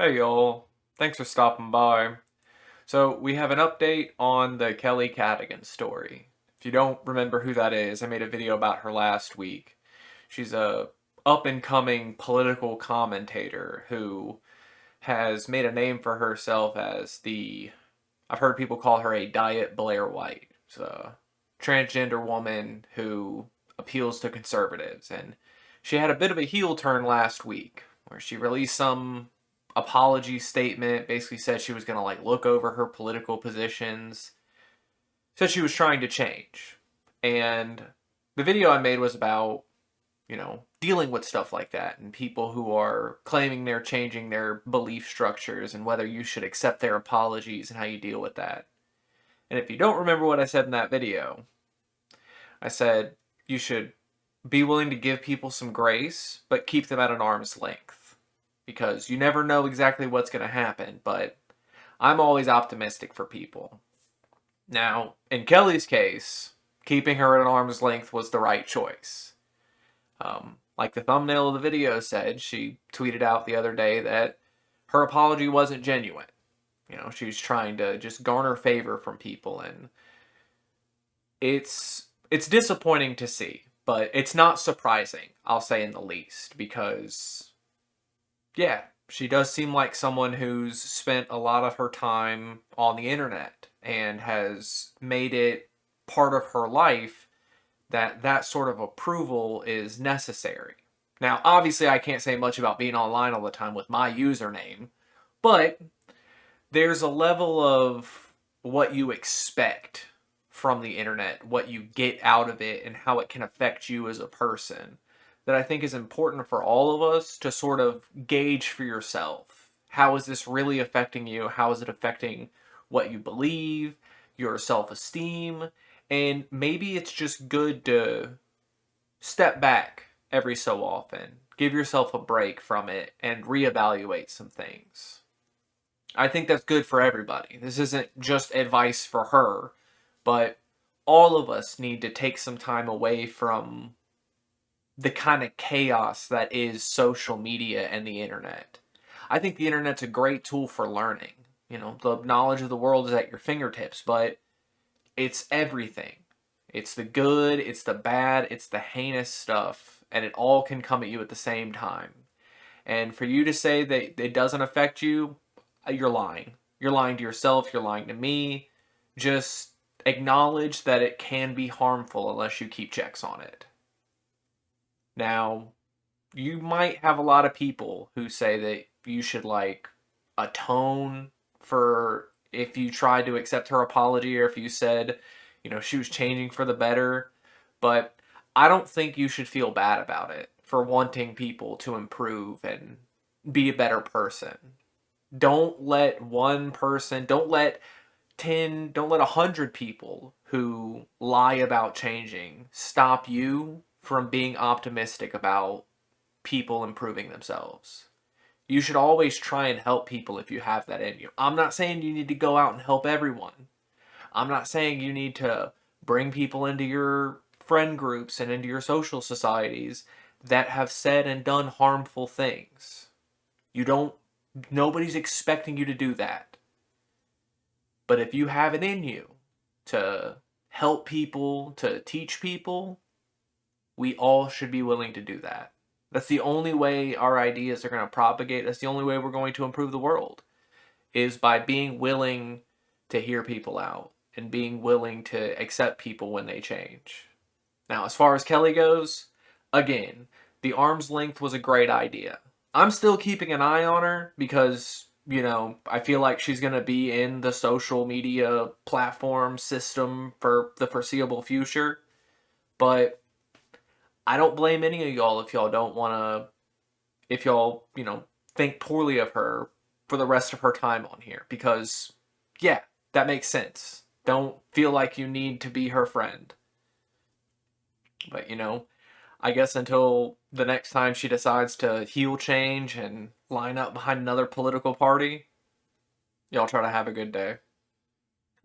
Hey y'all, thanks for stopping by. So, we have an update on the Kelly Cadigan story. If you don't remember who that is, I made a video about her last week. She's a up and coming political commentator who has made a name for herself as I've heard people call her a Diet Blair White. She's a transgender woman who appeals to conservatives, and she had a bit of a heel turn last week where she released some apology statement, basically said she was going to look over her political positions, said she was trying to change. And the video I made was about, dealing with stuff like that and people who are claiming they're changing their belief structures and whether you should accept their apologies and how you deal with that. And if you don't remember what I said in that video, I said you should be willing to give people some grace, but keep them at an arm's length. Because you never know exactly what's going to happen, but I'm always optimistic for people. Now, in Kelly's case, keeping her at an arm's length was the right choice. Like the thumbnail of the video said, she tweeted out the other day that her apology wasn't genuine. She was trying to just garner favor from people, and it's disappointing to see, but it's not surprising, I'll say in the least, because yeah, she does seem like someone who's spent a lot of her time on the internet and has made it part of her life that sort of approval is necessary. Now, obviously, I can't say much about being online all the time with my username, but there's a level of what you expect from the internet, what you get out of it, and how it can affect you as a person that I think is important for all of us to sort of gauge for yourself. How is this really affecting you? How is it affecting what you believe, your self esteem? And maybe it's just good to step back every so often, give yourself a break from it, and reevaluate some things. I think that's good for everybody. This isn't just advice for her, but all of us need to take some time away from the kind of chaos that is social media and the internet. I think the internet's a great tool for learning. The knowledge of the world is at your fingertips, but it's everything. It's the good, it's the bad, it's the heinous stuff, and it all can come at you at the same time. And for you to say that it doesn't affect you, you're lying. You're lying to yourself, you're lying to me. Just acknowledge that it can be harmful unless you keep checks on it. Now, you might have a lot of people who say that you should atone for if you tried to accept her apology or if you said, she was changing for the better. But I don't think you should feel bad about it for wanting people to improve and be a better person. Don't let one person, don't let 10, don't let 100 people who lie about changing stop you from being optimistic about people improving themselves. You should always try and help people if you have that in you. I'm not saying you need to go out and help everyone. I'm not saying you need to bring people into your friend groups and into your social societies that have said and done harmful things. Nobody's expecting you to do that. But if you have it in you to help people, to teach people, we all should be willing to do that. That's the only way our ideas are going to propagate. That's the only way we're going to improve the world, is by being willing to hear people out and being willing to accept people when they change. Now, as far as Kelly goes, again, the arm's length was a great idea. I'm still keeping an eye on her because, I feel like she's going to be in the social media platform system for the foreseeable future. But I don't blame any of y'all if y'all don't want to, if y'all, think poorly of her for the rest of her time on here. Because, yeah, that makes sense. Don't feel like you need to be her friend. But, I guess until the next time she decides to heel change and line up behind another political party, y'all try to have a good day.